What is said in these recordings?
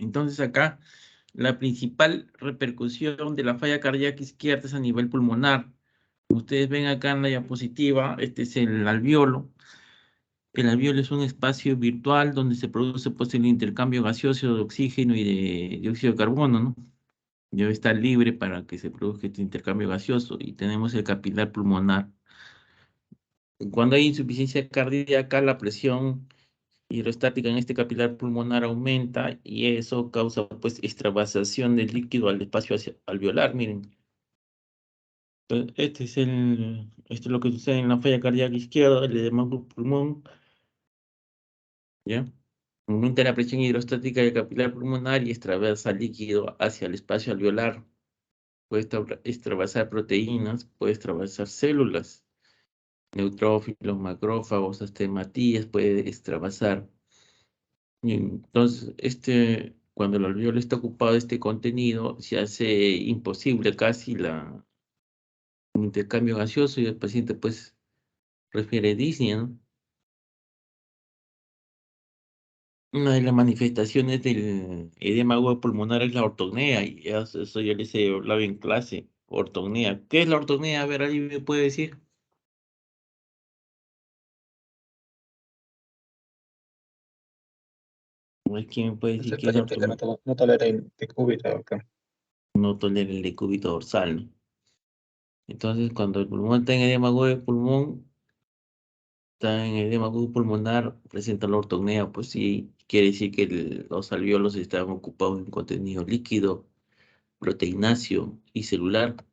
Entonces acá la principal repercusión de la falla cardíaca izquierda es a nivel pulmonar. Como ustedes ven acá en la diapositiva, este es el alveolo. El alveolo es un espacio virtual donde se produce pues, el intercambio gaseoso de oxígeno y de dióxido de carbono, ¿no? Debe estar libre para que se produzca este intercambio gaseoso. Y tenemos el capilar pulmonar. Cuando hay insuficiencia cardíaca, la presión hidrostática en este capilar pulmonar aumenta y eso causa pues extravasación del líquido al espacio alveolar, miren. Entonces, esto es lo que sucede en la falla cardíaca izquierda, el edema del pulmón, ¿ya? Aumenta la presión hidrostática del capilar pulmonar y extravasa líquido hacia el espacio alveolar. Puede extravasar proteínas, puede extravasar células, neutrófilos, macrófagos, hasta hematías puede extravasar. Y entonces, cuando el alveolo está ocupado de este contenido, se hace imposible casi un intercambio gaseoso y el paciente pues refiere disnea, ¿no? Una de las manifestaciones del edema agudo pulmonar es la ortopnea, y eso ya les he hablado en clase, ortopnea. ¿Qué es la ortopnea? A ver, ¿alguien me puede decir? ¿No hay quien me puede Es decir el qué es la paciente que ortopnea? no tolera el decúbito acá. No tolera el decúbito dorsal, ¿no? Entonces, cuando el pulmón está en edema agudo de pulmón, está en edema agudo pulmonar, presenta la ortopnea, pues sí, quiere decir que los alveolos están ocupados en contenido líquido, proteináceo y celular.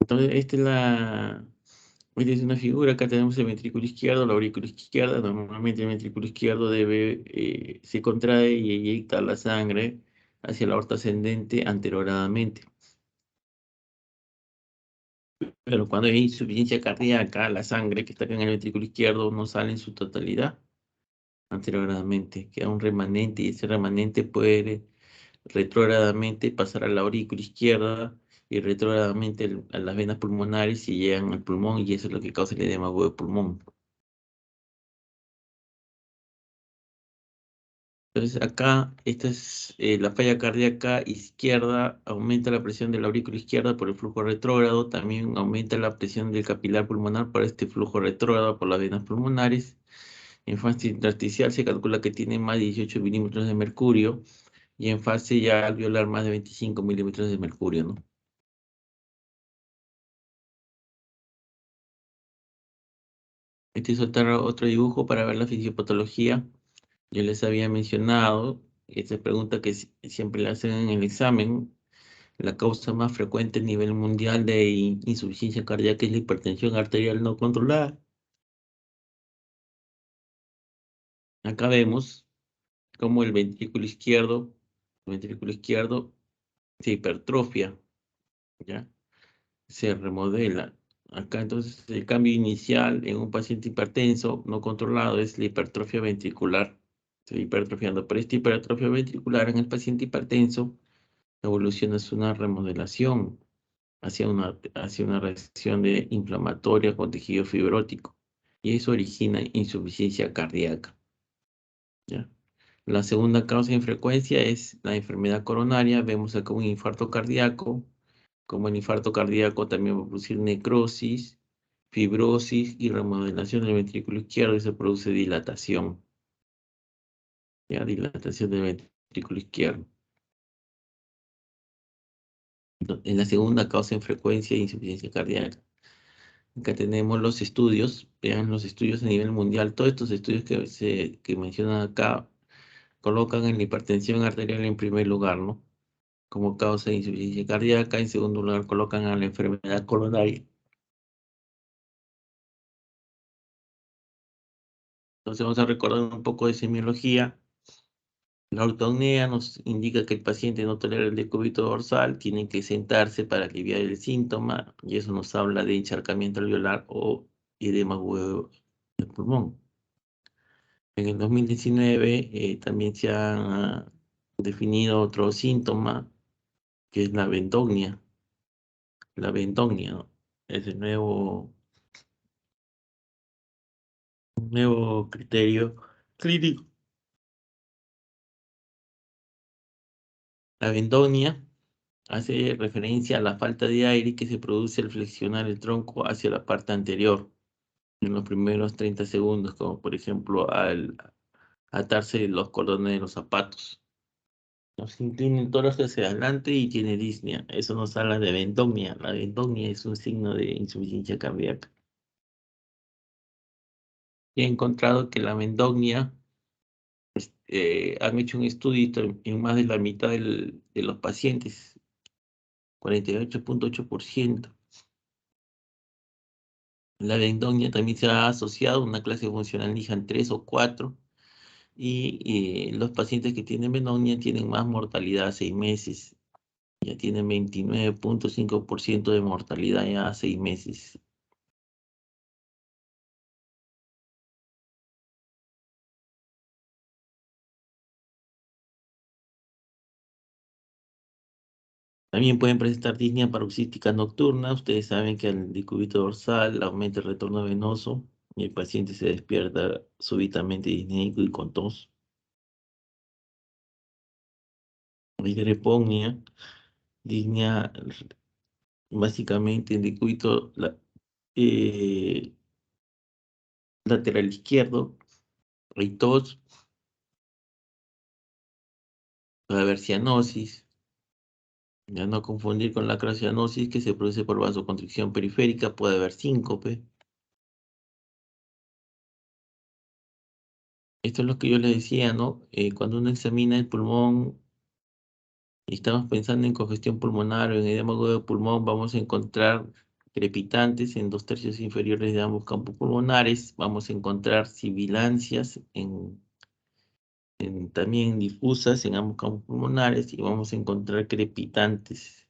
Entonces, esta es una figura, acá tenemos el ventrículo izquierdo, la aurícula izquierda, normalmente el ventrículo izquierdo se contrae y eyecta la sangre hacia la aorta ascendente anteroradamente. Pero cuando hay insuficiencia cardíaca, la sangre que está acá en el ventrículo izquierdo no sale en su totalidad anteroradamente, queda un remanente y ese remanente puede retrógradamente pasar a la aurícula izquierda y retrógradamente a las venas pulmonares y llegan al pulmón y eso es lo que causa el edema agudo de pulmón. Entonces acá, esta es la falla cardíaca izquierda, aumenta la presión de la aurícula izquierda por el flujo retrógrado, también aumenta la presión del capilar pulmonar por este flujo retrógrado por las venas pulmonares. En fase intersticial se calcula que tiene más de 18 milímetros de mercurio y en fase ya alveolar más de 25 milímetros de mercurio, ¿no? Este es otro dibujo para ver la fisiopatología. Yo les había mencionado, esta pregunta que siempre le hacen en el examen, la causa más frecuente a nivel mundial de insuficiencia cardíaca es la hipertensión arterial no controlada. Acá vemos cómo el ventrículo izquierdo se hipertrofia, ¿ya? Se remodela. Acá entonces el cambio inicial en un paciente hipertenso no controlado es la hipertrofia ventricular. Se va hipertrofiando, pero esta hipertrofia ventricular en el paciente hipertenso evoluciona hacia una remodelación, hacia una reacción inflamatoria con tejido fibrótico. Y eso origina insuficiencia cardíaca, ¿ya? La segunda causa en frecuencia es la enfermedad coronaria. Vemos acá un infarto cardíaco. Como el infarto cardíaco también va a producir necrosis, fibrosis y remodelación del ventrículo izquierdo y se produce dilatación. ¿Ya? Dilatación del ventrículo izquierdo. En la segunda causa en frecuencia de insuficiencia cardíaca. Acá tenemos los estudios, vean los estudios a nivel mundial. Todos estos estudios que mencionan acá colocan en la hipertensión arterial en primer lugar, ¿no? Como causa de insuficiencia cardíaca. En segundo lugar colocan a la enfermedad coronaria. Entonces vamos a recordar un poco de semiología. La ortopnea nos indica que el paciente no tolera el decúbito dorsal, tiene que sentarse para aliviar el síntoma y eso nos habla de encharcamiento alveolar o edema agudo del pulmón. En el 2019 también se ha definido otro síntoma que es la vendognia. La vendognia, ¿no? Es el nuevo un nuevo criterio clínico. La bendonia hace referencia a la falta de aire que se produce al flexionar el tronco hacia la parte anterior en los primeros 30 segundos, como por ejemplo al atarse los cordones de los zapatos. Nos inclina el tórax hacia adelante y tiene disnea. Eso nos habla de bendomnia. La bendomnia es un signo de insuficiencia cardíaca. He encontrado que la bendomnia, han hecho un estudio en más de la mitad de los pacientes, 48.8%. La bendomnia también se ha asociado a una clase funcional NIHAN 3 o 4 y los pacientes que tienen bendomnia tienen más mortalidad a 6 meses. Ya tienen 29.5% de mortalidad ya a 6 meses. También pueden presentar disnea paroxística nocturna. Ustedes saben que al decúbito dorsal aumenta el retorno venoso y el paciente se despierta súbitamente disnéico y con tos. Hiperepognia, disnea básicamente en decúbito eh, lateral izquierdo, hay tos, puede haber cianosis. Ya no confundir con la cianosis que se produce por vasoconstricción periférica, puede haber síncope. Esto es lo que yo les decía, ¿no? Cuando uno examina el pulmón y estamos pensando en congestión pulmonar o en edema agudo de pulmón, vamos a encontrar crepitantes en 2/3 inferiores de ambos campos pulmonares, vamos a encontrar sibilancias también difusas en ambos campos pulmonares y vamos a encontrar crepitantes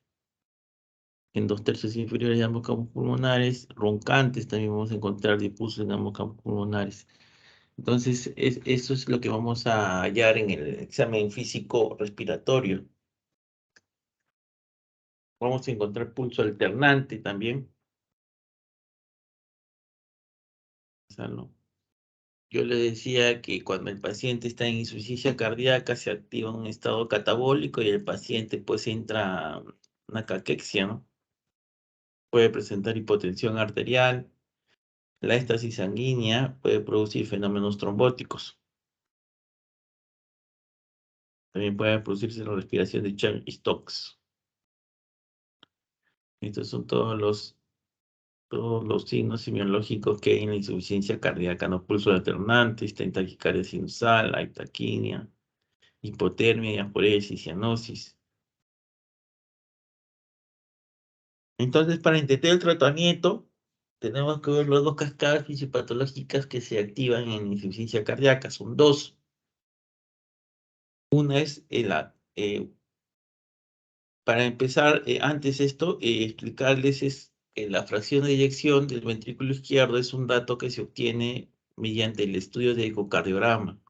en 2/3 inferiores de ambos campos pulmonares, roncantes también vamos a encontrar difusos en ambos campos pulmonares. Entonces, eso es lo que vamos a hallar en el examen físico respiratorio. Vamos a encontrar pulso alternante también. O sea, ¿no? Yo le decía que cuando el paciente está en insuficiencia cardíaca se activa un estado catabólico y el paciente pues entra a una caquexia, ¿no? Puede presentar hipotensión arterial, la éstasis sanguínea puede producir fenómenos trombóticos. También puede producirse la respiración de Chern-Stokes. Estos son todos los signos semiológicos que hay en la insuficiencia cardíaca, no pulso alternante, está en taquicardia sinusal, hay taquimia, hipotermia, diaforesis, cianosis. Entonces, para entender el tratamiento, tenemos que ver las dos cascadas fisiopatológicas que se activan en insuficiencia cardíaca. Son dos. Una es para empezar, antes esto, explicarles es que la fracción de eyección del ventrículo izquierdo es un dato que se obtiene mediante el estudio de ecocardiograma.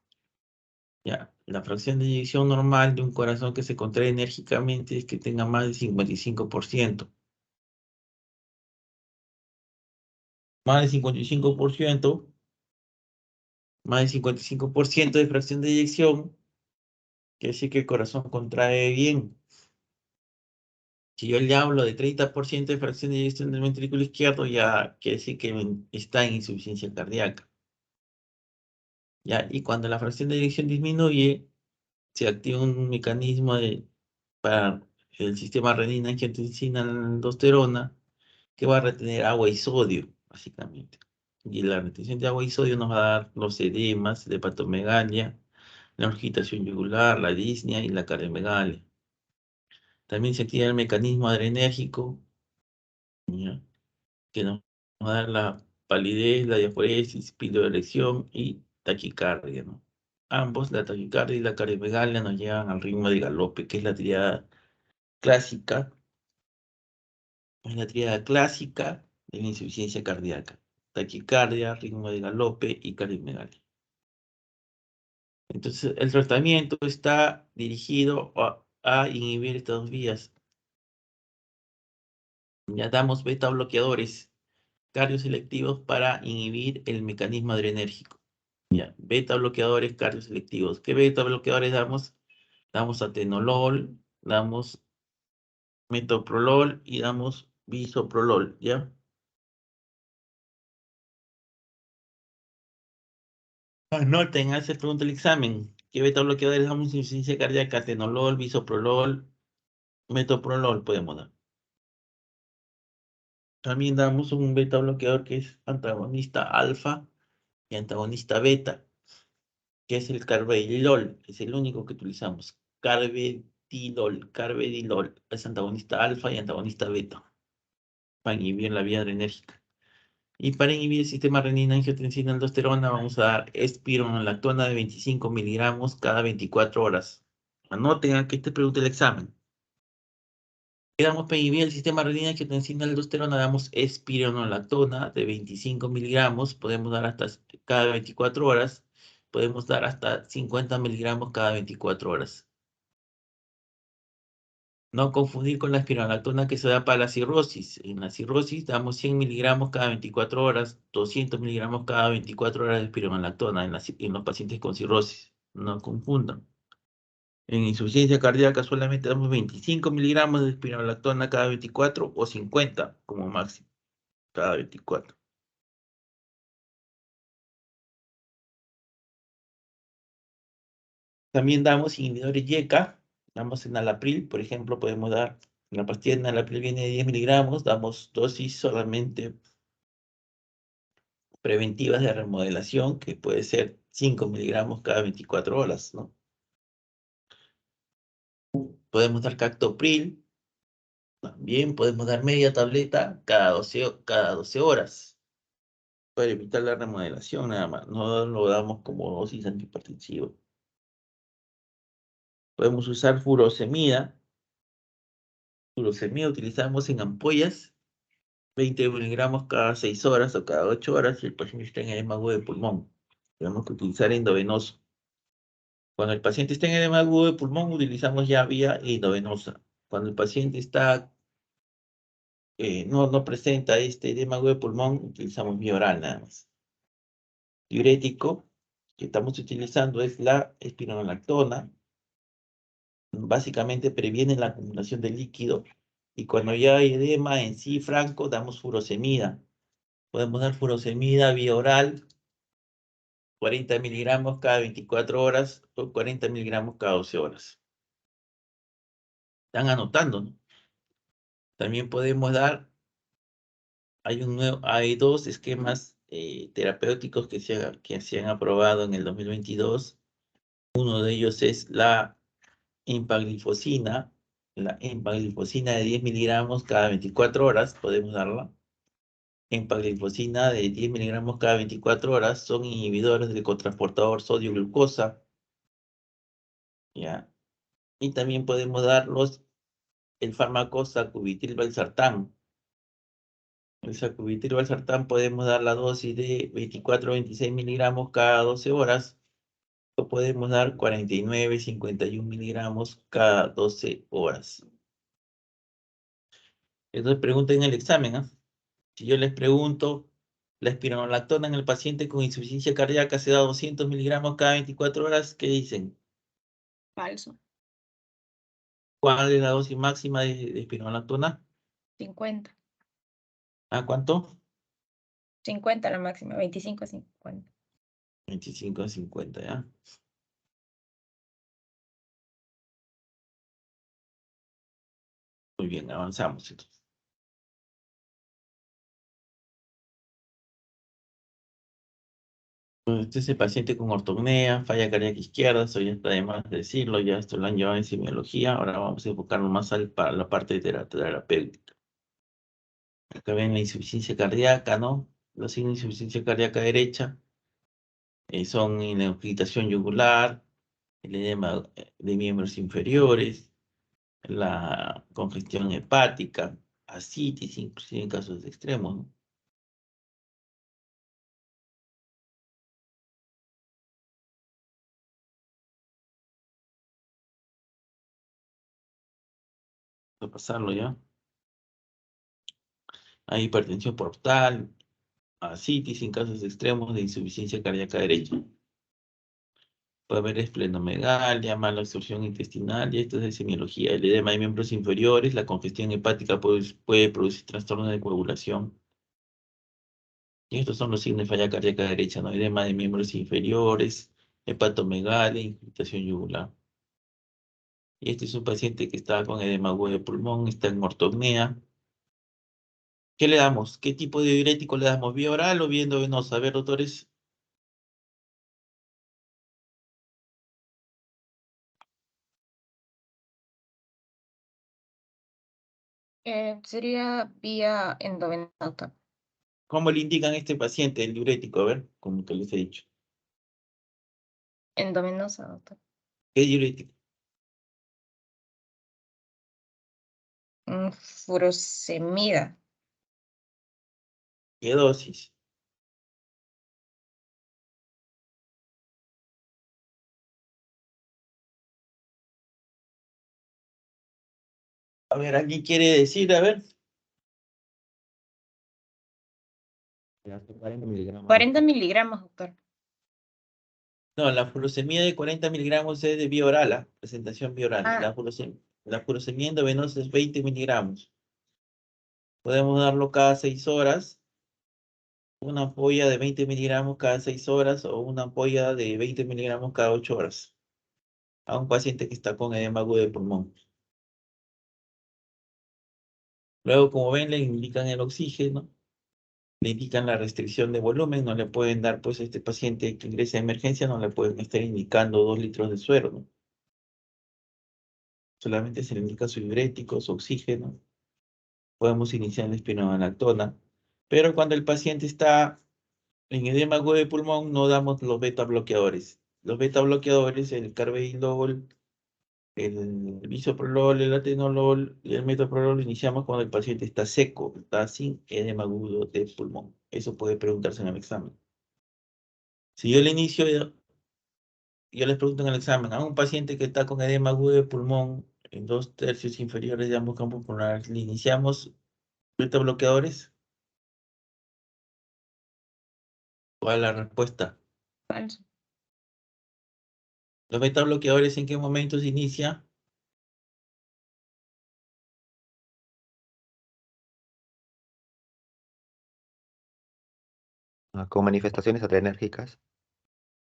Ya, la fracción de eyección normal de un corazón que se contrae enérgicamente es que tenga más del 55%. Más del 55%, más del 55% de fracción de eyección, quiere decir que el corazón contrae bien. Si yo le hablo de 30% de fracción de eyección del ventrículo izquierdo, ya quiere decir que está en insuficiencia cardíaca. Ya, y cuando la fracción de eyección disminuye, se activa un mecanismo para el sistema renina-angiotensina-aldosterona que va a retener agua y sodio, básicamente. Y la retención de agua y sodio nos va a dar los edemas, la hepatomegalia, la agitación yugular, la disnea y la cardiomegalia. También se activa el mecanismo adrenérgico, ¿ya? Que nos va a dar la palidez, la diaforesis, piloerección y taquicardia, ¿no? Ambos, la taquicardia y la cardiomegalia, nos llevan al ritmo de galope, que es la tríada clásica, de la insuficiencia cardíaca. Taquicardia, ritmo de galope y cardiomegalia. Entonces, el tratamiento está dirigido a inhibir estas dos vías. Ya damos beta bloqueadores cardioselectivos para inhibir el mecanismo adrenérgico. Ya, beta bloqueadores cardioselectivos. ¿Qué beta bloqueadores damos? Damos atenolol, damos metoprolol y damos bisoprolol, ¿ya? Anoten, hace pregunta el examen. ¿Qué beta bloqueadores damos insuficiencia cardíaca? Atenolol, bisoprolol, metoprolol podemos dar. También damos un beta bloqueador que es antagonista alfa y antagonista beta, que es el carvedilol, es el único que utilizamos. Carvedilol, es antagonista alfa y antagonista beta, para inhibir la vía adrenérgica. Y para inhibir el sistema renina-angiotensina aldosterona vamos a dar espironolactona de 25 miligramos cada 24 horas. Anoten que te pregunta el examen. Damos para inhibir el sistema renina-angiotensina aldosterona, damos espironolactona de 25 miligramos, podemos dar hasta cada 24 horas, podemos dar hasta 50 miligramos cada 24 horas. No confundir con la espironolactona que se da para la cirrosis. En la cirrosis damos 100 miligramos cada 24 horas, 200 miligramos cada 24 horas de espironolactona en los pacientes con cirrosis. No confundan. En insuficiencia cardíaca solamente damos 25 miligramos de espironolactona cada 24 o 50 como máximo cada 24. También damos inhibidores YECA, damos enalapril, por ejemplo, podemos dar, la pastilla de enalapril viene de 10 miligramos, damos dosis solamente preventivas de remodelación, que puede ser 5 miligramos cada 24 horas, ¿no? Podemos dar captopril, también podemos dar media tableta cada 12 horas, para evitar la remodelación nada más, no lo damos como dosis antihipertensiva. Podemos usar furosemida utilizamos en ampollas, 20 miligramos cada 6 horas o cada 8 horas si el paciente está en edema agudo de pulmón. Tenemos que utilizar endovenoso. Cuando el paciente está en edema agudo de pulmón, utilizamos ya vía endovenosa. Cuando el paciente está, no presenta este edema agudo de pulmón, utilizamos vía oral nada más. Diurético que estamos utilizando es la espironolactona. Básicamente previene la acumulación de líquido. Y cuando ya hay edema en sí franco, damos furosemida. Podemos dar furosemida vía oral, 40 miligramos cada 24 horas o 40 miligramos cada 12 horas. Están anotando, ¿no? También podemos dar, hay dos esquemas terapéuticos que se han aprobado en el 2022. Uno de ellos es la empaglifosina. La empaglifosina de 10 miligramos cada 24 horas, podemos darla. Empaglifosina de 10 miligramos cada 24 horas son inhibidores del cotransportador sodio-glucosa. ¿Ya? Y también podemos darlos el fármaco sacubitril/valsartán. El sacubitril/valsartán podemos dar la dosis de 24 a 26 miligramos cada 12 horas o podemos dar 49 51 miligramos cada 12 horas. Entonces pregunten en el examen, ¿ah? Si yo les pregunto, la espironolactona en el paciente con insuficiencia cardíaca se da 200 miligramos cada 24 horas, ¿qué dicen? Falso. ¿Cuál es la dosis máxima de espironolactona? 50. ¿A cuánto? 50 la máxima. 25 a 50. 25 a 50, ¿ya? Muy bien, avanzamos entonces. Este es el paciente con ortopnea, falla cardíaca izquierda, eso ya está de más de decirlo, ya esto lo han llevado en semiología, ahora vamos a enfocarnos más para la parte terapéutica. Acá ven la insuficiencia cardíaca, ¿no? Los signos de insuficiencia cardíaca derecha son la inclinación yugular, el edema de miembros inferiores, la congestión hepática, ascitis, inclusive en casos extremos, ¿no? Voy a pasarlo ya. Hay hipertensión portal, ascitis en casos extremos de insuficiencia cardíaca derecha. Puede haber esplenomegalia, mala absorción intestinal, y esto es de semiología. El edema de miembros inferiores, la congestión hepática puede producir trastorno de coagulación. Y estos son los signos de falla cardíaca derecha, ¿no? Edema de miembros inferiores, hepatomegalia, infiltración yugular. Y este es un paciente que está con edema agudo de pulmón, está en ortopnea. ¿Qué le damos? ¿Qué tipo de diurético le damos? ¿Vía oral o vía endovenosa? A ver, doctores. Sería vía endovenosa, doctor. ¿Cómo le indican a este paciente el diurético? A ver, como que les he dicho. Endovenosa, doctor. ¿Qué diurético? Furosemida. ¿Qué dosis? A ver, ¿alguien quiere decir? A ver. 40 miligramos. 40 miligramos, doctor. No, la furosemida de 40 miligramos es de vía oral, ¿ah? Presentación vía oral. Ah, La furosemida endovenosa es 20 miligramos. Podemos darlo cada 6 horas, una ampolla de 20 miligramos cada 6 horas o una ampolla de 20 miligramos cada 8 horas a un paciente que está con edema agudo de pulmón. Luego, como ven, le indican el oxígeno, le indican la restricción de volumen, no le pueden dar, pues, a este paciente que ingresa a emergencia, no le pueden estar indicando 2 litros de suero, ¿no? Solamente se le indica su diurético, su oxígeno. Podemos iniciar la espironolactona. Pero cuando el paciente está en edema agudo de pulmón, no damos los beta bloqueadores. Los beta bloqueadores, el carvedilol, el bisoprolol, el atenolol y el metoprolol, lo iniciamos cuando el paciente está seco, está sin edema agudo de pulmón. Eso puede preguntarse en el examen. Si yo le inicio, yo les pregunto en el examen, a un paciente que está con edema agudo de pulmón en 2/3 inferiores de ambos campos pulmonares, ¿le iniciamos beta bloqueadores? ¿Cuál es la respuesta? falso. ¿Los beta bloqueadores en qué momento se inicia? Con manifestaciones adrenérgicas.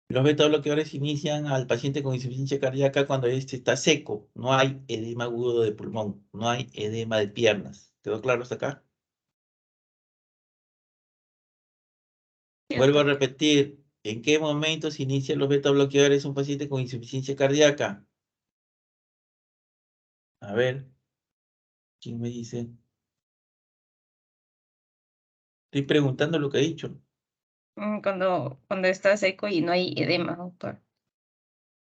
Los beta bloqueadores inician al paciente con insuficiencia cardíaca cuando este está seco. No hay edema agudo de pulmón, no hay edema de piernas. ¿Quedó claro hasta acá? Sí, Vuelvo a doctor. repetir, ¿en qué momento se inician los beta bloqueadores en un paciente con insuficiencia cardíaca? A ver, ¿quién me dice? Estoy preguntando lo que he dicho. Cuando está seco y no hay edema, doctor.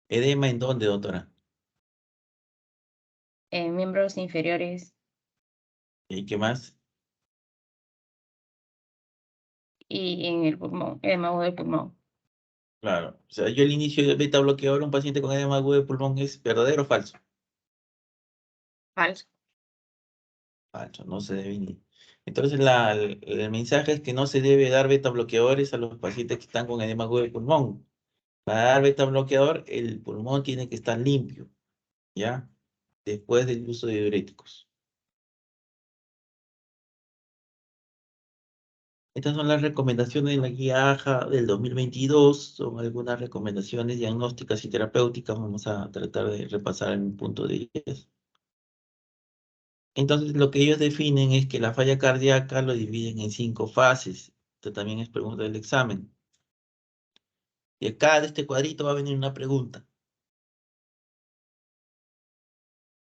¿Edema en dónde, doctora? En miembros inferiores ¿Y qué más? y en el pulmón, edema agudo del pulmón. Claro. O sea, yo el inicio de beta bloqueador en un paciente con edema agudo de pulmón es verdadero o falso. Falso. Falso, no se debe ni. Entonces, el mensaje es que no se debe dar beta bloqueadores a los pacientes que están con edema agudo de pulmón. Para dar beta bloqueador, el pulmón tiene que estar limpio, ¿ya? Después del uso de diuréticos. Estas son las recomendaciones de la guía AJA del 2022. Son algunas recomendaciones diagnósticas y terapéuticas. Vamos a tratar de repasar en un punto de ellas. Entonces, lo que ellos definen es que la falla cardíaca lo dividen en 5 fases. Esto también es pregunta del examen. Y acá de este cuadrito va a venir una pregunta.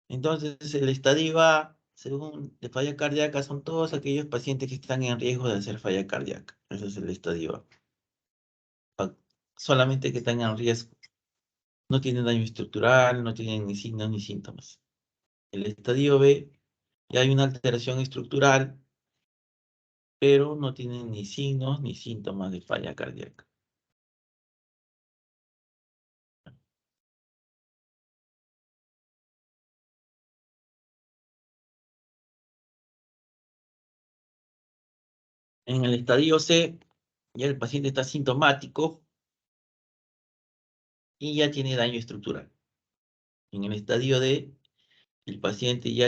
Entonces, el estadio A, según de falla cardíaca, son todos aquellos pacientes que están en riesgo de hacer falla cardíaca. Ese es el estadio A. Solamente que están en riesgo. No tienen daño estructural, no tienen ni signos ni síntomas. El estadio B, ya hay una alteración estructural, pero no tienen ni signos ni síntomas de falla cardíaca. En el estadio C, ya el paciente está sintomático, y ya tiene daño estructural. En el estadio D, el paciente ya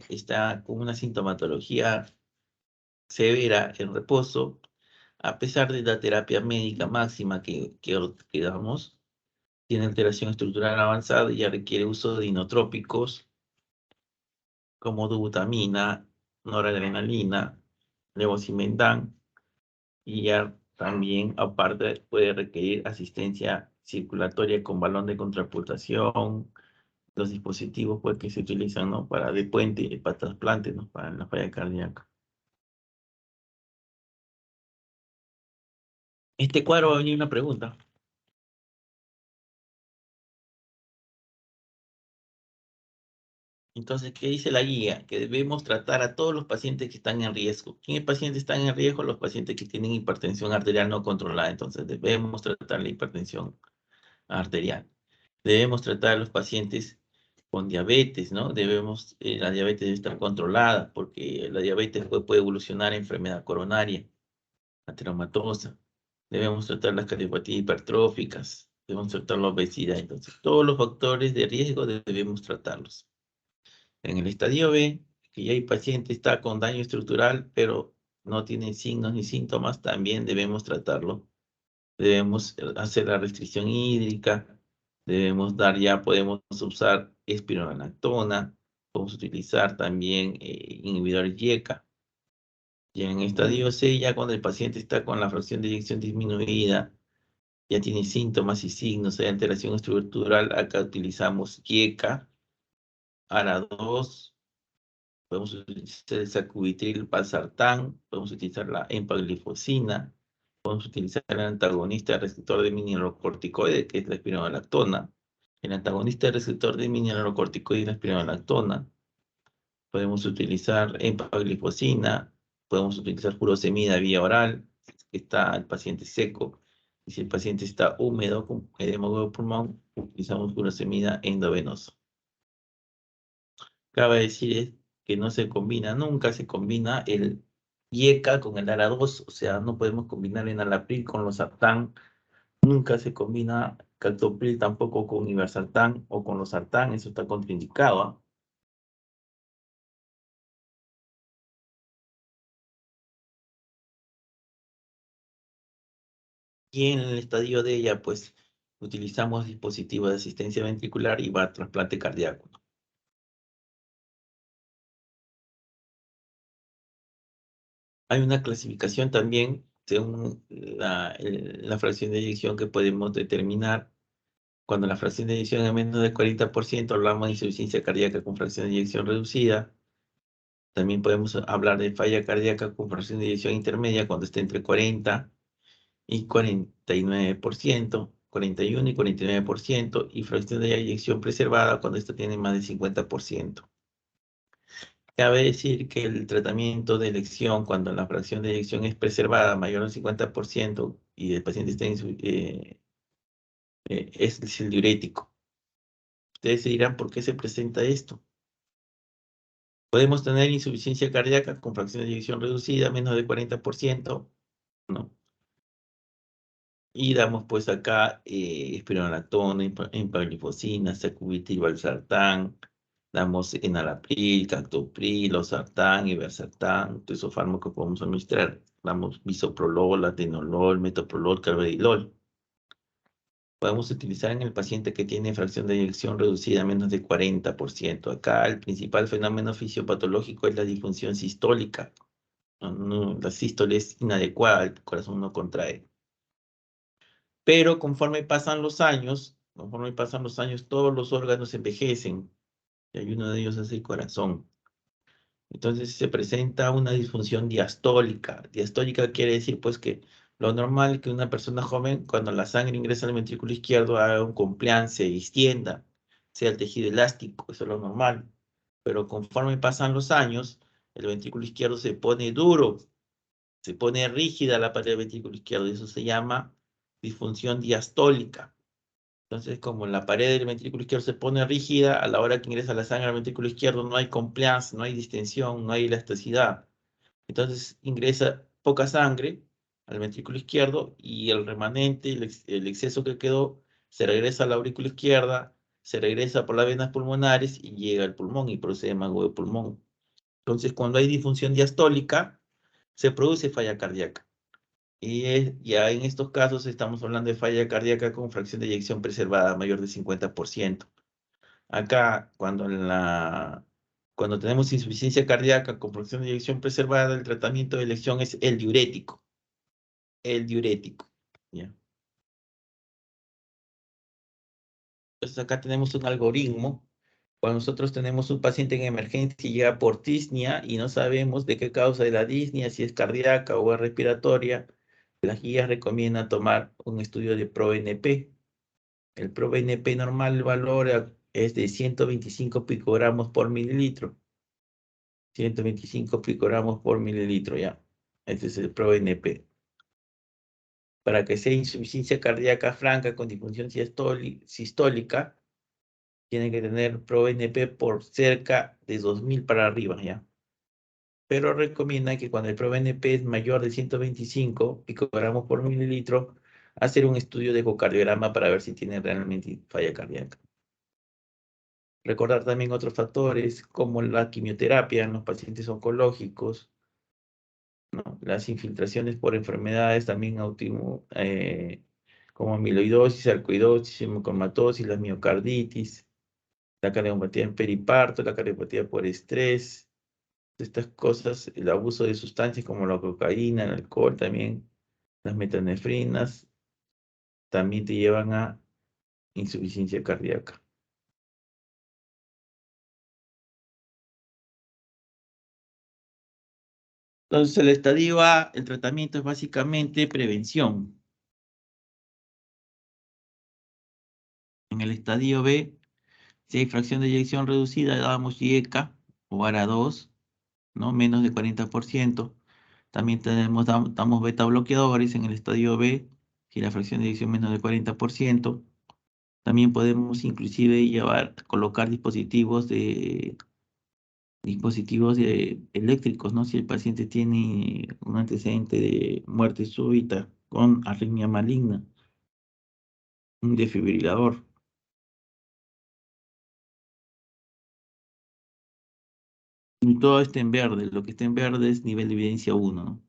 está con una sintomatología severa en reposo, a pesar de la terapia médica máxima que damos, tiene alteración estructural avanzada y ya requiere uso de inotrópicos como dobutamina, noradrenalina, levosimendan, y ya también, aparte, puede requerir asistencia circulatoria con balón de contrapulsación, los dispositivos pues, que se utilizan, ¿no? Para de puente, para trasplante, ¿no? Para la falla cardíaca. Este cuadro va a venir una pregunta. Entonces, ¿qué dice la guía? Que debemos tratar a todos los pacientes que están en riesgo. ¿Quiénes pacientes están en riesgo? Los pacientes que tienen hipertensión arterial no controlada. Entonces, debemos tratar la hipertensión arterial. Debemos tratar a los pacientes con diabetes, ¿no? La diabetes debe estar controlada porque la diabetes puede evolucionar a enfermedad coronaria, ateromatosa. Debemos tratar las cardiopatías hipertróficas. Debemos tratar la obesidad. Entonces, todos los factores de riesgo debemos tratarlos. En el estadio B, que ya el paciente está con daño estructural, pero no tiene signos ni síntomas, también debemos tratarlo. Debemos hacer la restricción hídrica, podemos usar espironolactona, podemos utilizar también inhibidores YECA. Y en estadio C, ya cuando el paciente está con la fracción de eyección disminuida, ya tiene síntomas y signos de alteración estructural, acá utilizamos YECA, ARA2, podemos utilizar el sacubitril valsartán, podemos utilizar la empaglifosina, podemos utilizar el antagonista receptor de mineralocorticoide, que es la espironolactona. El antagonista receptor de mineralocorticoide es la espironolactona. Podemos utilizar empaglifosina, podemos utilizar furosemida vía oral, si está el paciente seco. Y si el paciente está húmedo, con edema de pulmón, utilizamos furosemida endovenosa. Cabe decir que no se combina, nunca se combina el YECA con el ARA2, o sea, no podemos combinar enalapril con losartán, nunca se combina captopril tampoco con irbesartán o con losartán, eso está contraindicado, ¿ah? Y en el estadio de ella, pues, utilizamos dispositivos de asistencia ventricular y va a trasplante cardíaco. Hay una clasificación también según la fracción de eyección que podemos determinar. Cuando la fracción de eyección es menos del 40%, hablamos de insuficiencia cardíaca con fracción de eyección reducida. También podemos hablar de falla cardíaca con fracción de eyección intermedia cuando está entre 40 y 49%, 41 y 49%, y fracción de eyección preservada cuando esta tiene más del 50%. Cabe decir que el tratamiento de elección, cuando la fracción de eyección es preservada mayor al 50% y el paciente está es el diurético. Ustedes se dirán, ¿por qué se presenta esto? Podemos tener insuficiencia cardíaca con fracción de eyección reducida, menos del 40%, ¿no? Y damos pues acá espironolactona, empaglifosina, sacubitril, valsartán, damos enalapril, captopril, losartán, irbesartán, todos esos fármacos podemos administrar. Damos bisoprolol, atenolol, metoprolol, carvedilol. Podemos utilizar en el paciente que tiene fracción de eyección reducida a menos de 40%. Acá el principal fenómeno fisiopatológico es la disfunción sistólica. La sístole es inadecuada, el corazón no contrae. Pero conforme pasan los años, todos los órganos envejecen. Y hay uno de ellos es el corazón. Entonces se presenta una disfunción diastólica. Diastólica quiere decir pues que lo normal es que una persona joven, cuando la sangre ingresa al ventrículo izquierdo, haga un compliance, se distienda, sea el tejido elástico, eso es lo normal. Pero conforme pasan los años, el ventrículo izquierdo se pone duro, se pone rígida la pared del ventrículo izquierdo, y eso se llama disfunción diastólica. Entonces, como la pared del ventrículo izquierdo se pone rígida, a la hora que ingresa la sangre al ventrículo izquierdo no hay compliance, no hay distensión, no hay elasticidad. Entonces ingresa poca sangre al ventrículo izquierdo y el remanente, el exceso que quedó, se regresa a la aurícula izquierda, se regresa por las venas pulmonares y llega al pulmón y produce hemago de pulmón. Entonces, cuando hay disfunción diastólica, se produce falla cardíaca. Y ya en estos casos estamos hablando de falla cardíaca con fracción de eyección preservada mayor de 50%. Acá, cuando tenemos insuficiencia cardíaca con fracción de eyección preservada, el tratamiento de elección es el diurético. El diurético. ¿Ya? Entonces acá tenemos un algoritmo. Cuando nosotros tenemos un paciente en emergencia y llega por disnea y no sabemos de qué causa de la disnea, si es cardíaca o es respiratoria, las guías recomiendan tomar un estudio de ProBNP. El ProBNP normal, el valor es de 125 picogramos por mililitro. 125 picogramos por mililitro, ya. Este es el ProBNP. Para que sea insuficiencia cardíaca franca con disfunción sistólica, tiene que tener ProBNP por cerca de 2000 para arriba, ¿ya? Pero recomienda que cuando el ProBNP es mayor de 125 picogramos por mililitro, hacer un estudio de ecocardiograma para ver si tiene realmente falla cardíaca. Recordar también otros factores como la quimioterapia en los pacientes oncológicos, ¿no? Las infiltraciones por enfermedades también como amiloidosis, sarcoidosis, hemocromatosis, la miocarditis, la cardiopatía en periparto, la cardiopatía por estrés, estas cosas, el abuso de sustancias como la cocaína, el alcohol también, las metanefrinas, también te llevan a insuficiencia cardíaca. Entonces, el estadio A, el tratamiento es básicamente prevención. En el estadio B, si hay fracción de eyección reducida, damos IECA o ARA2, ¿no? Menos de 40%. También damos beta bloqueadores en el estadio B, si la fracción de eyección menos de 40%. También podemos inclusive colocar dispositivos eléctricos, ¿no? Si el paciente tiene un antecedente de muerte súbita con arritmia maligna, un desfibrilador. Y todo está en verde, lo que está en verde es nivel de evidencia 1, ¿no?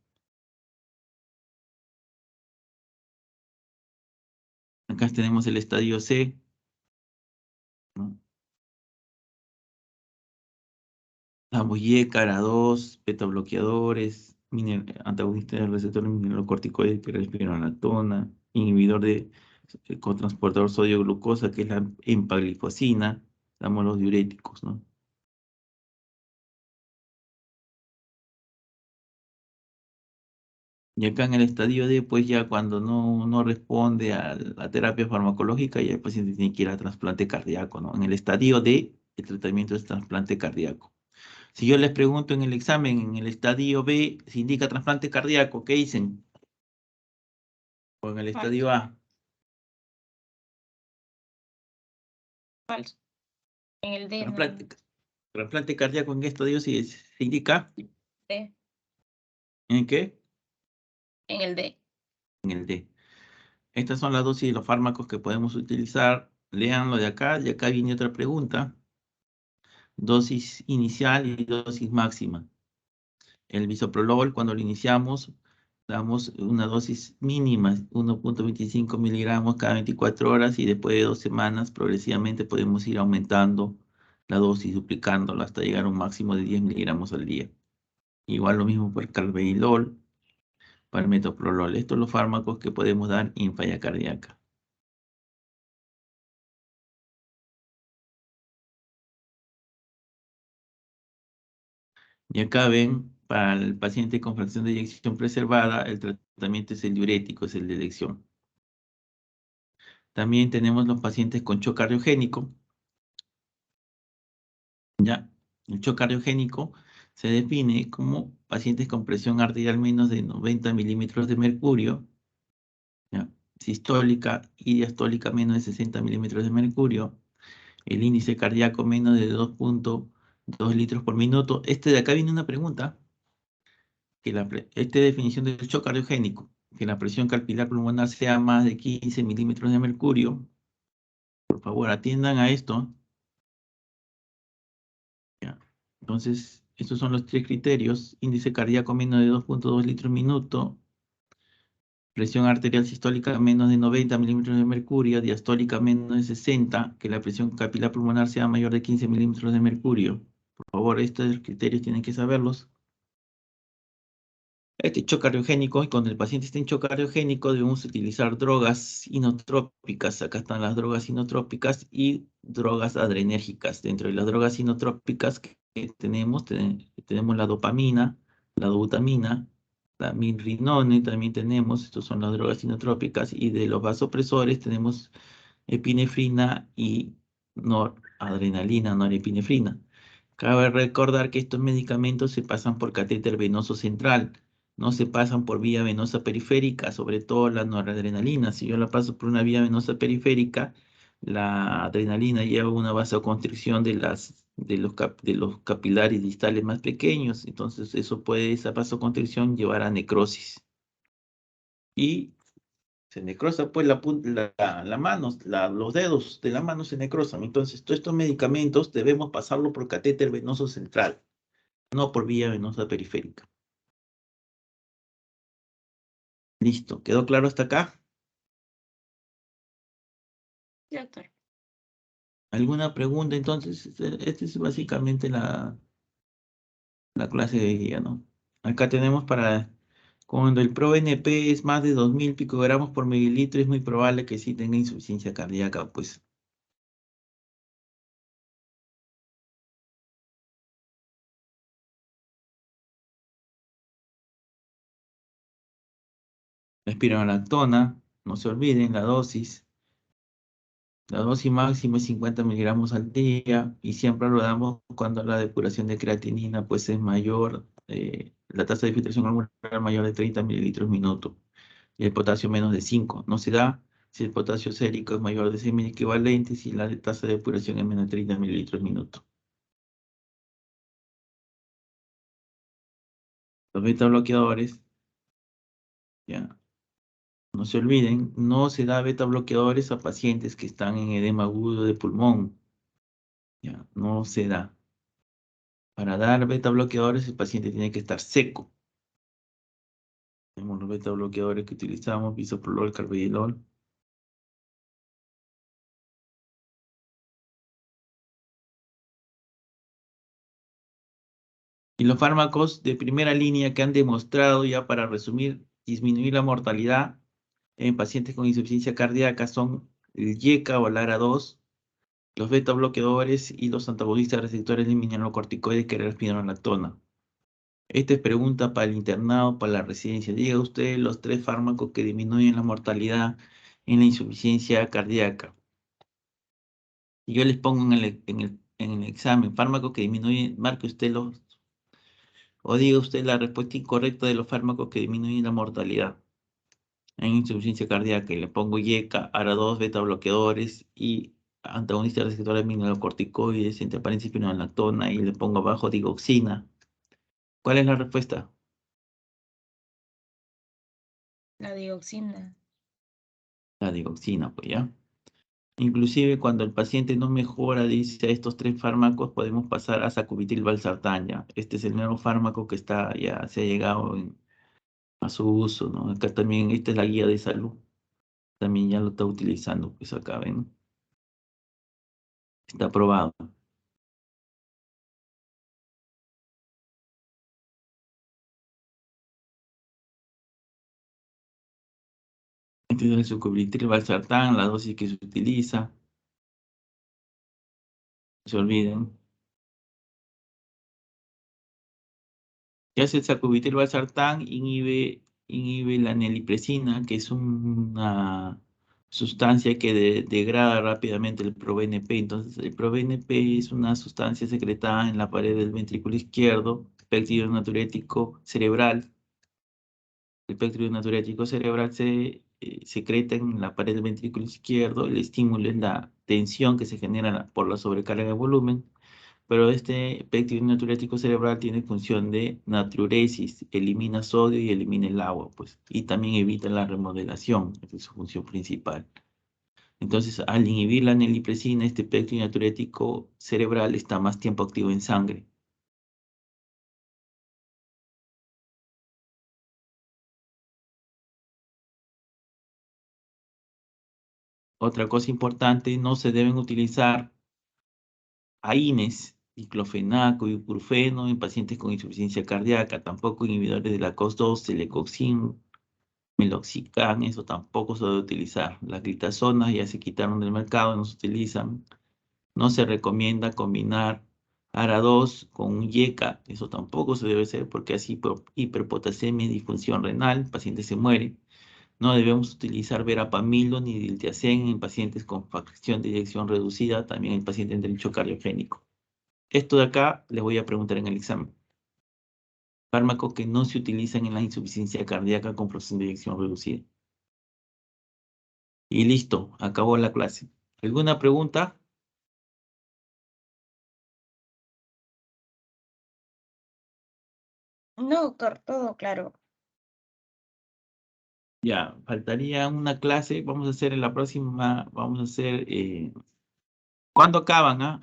Acá tenemos el estadio C, ¿no? La muñeca, ARA2, beta bloqueadores, antagonistas del receptor mineralocorticoide, pirespirona, inhibidor de cotransportador sodio-glucosa, que es la empaglifosina, damos los diuréticos, ¿no? Y acá en el estadio D, pues ya cuando no responde a la terapia farmacológica, ya el paciente tiene que ir a trasplante cardíaco, ¿no? En el estadio D, el tratamiento es trasplante cardíaco. Si yo les pregunto en el examen, en el estadio B, se indica trasplante cardíaco, ¿qué dicen? O en el estadio A. Falso. En el D. Trasplante cardíaco, ¿en qué estadio se indica? D. ¿En qué? En el D. En el D. Estas son las dosis de los fármacos que podemos utilizar. Leanlo de acá, y acá viene otra pregunta. Dosis inicial y dosis máxima. El bisoprolol, cuando lo iniciamos, damos una dosis mínima, 1.25 miligramos cada 24 horas, y después de 2 semanas progresivamente podemos ir aumentando la dosis, duplicándola hasta llegar a un máximo de 10 miligramos al día. Igual lo mismo para el carvedilol, para el metoprolol. Estos son los fármacos que podemos dar en falla cardíaca. Y acá ven, para el paciente con fracción de eyección preservada, el tratamiento es el diurético, es el de elección. También tenemos los pacientes con shock cardiogénico. ¿Ya? El shock cardiogénico se define como pacientes con presión arterial menos de 90 milímetros de mercurio, ¿ya? Sistólica y diastólica menos de 60 milímetros de mercurio, el índice cardíaco menos de 2.2 litros por minuto. De acá viene una pregunta, que esta definición del shock cardiogénico, que la presión capilar pulmonar sea más de 15 milímetros de mercurio, Por favor, atiendan a esto. Ya. Entonces, estos son los tres criterios. Índice cardíaco menos de 2.2 litros minuto. Presión arterial sistólica menos de 90 milímetros de mercurio. Diastólica menos de 60. Que la presión capilar pulmonar sea mayor de 15 milímetros de mercurio. Por favor, estos criterios tienen que saberlos. Este shock cardiogénico, y cuando el paciente está en shock cardiogénico, debemos utilizar drogas inotrópicas. Acá están las drogas inotrópicas y drogas adrenérgicas. Dentro de las drogas inotrópicas que tenemos, tenemos la dopamina, la dobutamina, la milrinone también tenemos. Estas son las drogas inotrópicas. Y de los vasopresores tenemos epinefrina y noradrenalina, norepinefrina. Cabe recordar que estos medicamentos se pasan por catéter venoso central, no se pasan por vía venosa periférica, sobre todo la noradrenalina. Si yo la paso por una vía venosa periférica, la adrenalina lleva una vasoconstricción de los capilares distales más pequeños, entonces esa vasoconstricción llevar a necrosis. Y se necrosa pues la mano, los dedos de la mano se necrosan. Entonces, todos estos medicamentos debemos pasarlo por catéter venoso central, no por vía venosa periférica. Listo, ¿quedó claro hasta acá? Sí, doctor. ¿Alguna pregunta? Entonces, esta es básicamente la clase de guía, ¿no? Acá tenemos cuando el ProNP es más de 2000 picogramos por mililitro, es muy probable que sí tenga insuficiencia cardíaca, pues. La espironolactona, no se olviden, la dosis. La dosis máxima es 50 miligramos al día y siempre lo damos cuando la depuración de creatinina pues es mayor, la tasa de filtración hormonal mayor de 30 mililitros minuto y el potasio menos de 5. No se da si el potasio sérico es mayor de 6.000 equivalentes y la tasa de depuración es menos de 30 mililitros minuto. Los beta bloqueadores, ya, no se olviden, no se da beta bloqueadores a pacientes que están en edema agudo de pulmón, ya, no se da. Para dar beta bloqueadores el paciente tiene que estar seco. Tenemos los beta bloqueadores que utilizamos, bisoprolol, carvedilol. Y los fármacos de primera línea que han demostrado, ya para resumir, disminuir la mortalidad en pacientes con insuficiencia cardíaca son el YECA o LARA2, los beta bloqueadores y los antagonistas receptores de mineralocorticoides que era la espironolactona. Esta es pregunta para el internado, para la residencia. Diga usted los tres fármacos que disminuyen la mortalidad en la insuficiencia cardíaca. Y yo les pongo en el examen fármacos que disminuyen, marque usted o diga usted la respuesta incorrecta de los fármacos que disminuyen la mortalidad en insuficiencia cardíaca. Y le pongo YECA, ARA2, beta bloqueadores y antagonistas receptores de mineralocorticoides, entre paréntesis espironolactona, y le pongo abajo digoxina. ¿Cuál es la respuesta? La dioxina. La digoxina, pues ya. Inclusive cuando el paciente no mejora, dice, a estos tres fármacos, podemos pasar a sacubitril/valsartán, ya. Este es el nuevo fármaco que ya se ha llegado a su uso, ¿no? Acá también, esta es la guía de salud. También ya lo está utilizando, pues acá, ¿ven? Está aprobado. Este es el sacubitril/valsartán, la dosis que se utiliza. No se olviden. ¿Qué hace el sacubitril/valsartán? Inhibe la nelipresina, que es una sustancia que degrada rápidamente el proBNP. Entonces, el proBNP es una sustancia secretada en la pared del ventrículo izquierdo, péptido natriurético cerebral. El péptido natriurético cerebral se secreta en la pared del ventrículo izquierdo. El estímulo es la tensión que se genera por la sobrecarga de volumen. Pero este péptido natriurético cerebral tiene función de natriuresis, elimina sodio y elimina el agua, pues, y también evita la remodelación, esa es su función principal. Entonces, al inhibir la nalipresina, este espectro natriurético cerebral está más tiempo activo en sangre. Otra cosa importante, no se deben utilizar AINES, diclofenaco y ibuprofeno en pacientes con insuficiencia cardíaca, tampoco inhibidores de la COX-2, celecoxib, meloxicam, eso tampoco se debe utilizar. Las glitazonas ya se quitaron del mercado, no se utilizan. No se recomienda combinar ARA2 con un YECA, eso tampoco se debe hacer porque así por hiperpotasemia y disfunción renal, el paciente se muere. No debemos utilizar verapamilo ni diltiazem en pacientes con fracción de eyección reducida, también en pacientes de nicho cardiogénico. Esto de acá les voy a preguntar en el examen. Fármacos que no se utilizan en la insuficiencia cardíaca con fracción de eyección reducida. Y listo, acabó la clase. ¿Alguna pregunta? No, doctor, todo claro. Ya, faltaría una clase. Vamos a hacer en la próxima, vamos a hacer... ¿cuándo acaban?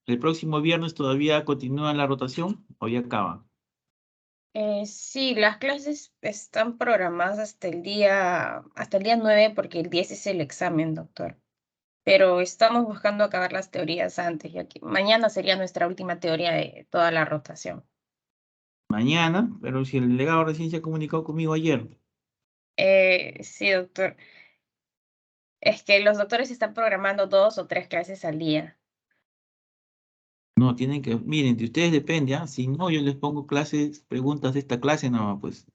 ¿El próximo viernes todavía continúa la rotación o ya acaban? Sí, las clases están programadas hasta el día 9 porque el 10 es el examen, doctor. Pero estamos buscando acabar las teorías antes, ya que mañana sería nuestra última teoría de toda la rotación. Mañana, pero si el delegado recién se ha comunicado conmigo ayer. Sí, doctor. Es que los doctores están programando 2 o 3 clases al día. No, tienen que, miren, de ustedes depende, ¿ah? Si no, yo les pongo clases, preguntas de esta clase, no, pues.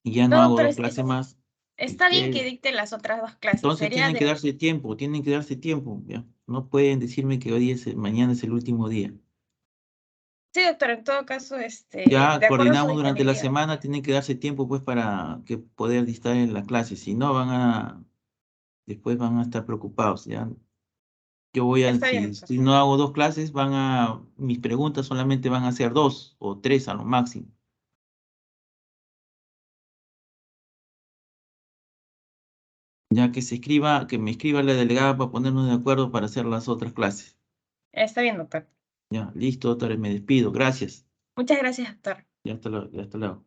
Y ya no No, hago doctor, dos clases más. está bien que Ustedes, dicte las otras 2 clases. entonces Sería de... tienen que darse tiempo, ¿ya? No pueden decirme que hoy mañana es el último día. Sí, doctor, en todo caso, Ya de acuerdo a su coordinamos durante la disponibilidad. semana, tienen que darse tiempo pues para que poder dictar en la clase, si no después van a estar preocupados, ya. Yo voy a, Está bien, doctor. si no hago dos clases, mis preguntas solamente van a ser 2 o 3 a lo máximo. Ya que me escriba la delegada para ponernos de acuerdo para hacer las otras clases. Está bien, doctor. Ya, listo, doctores, me despido, gracias. Muchas gracias, doctor. Ya hasta luego.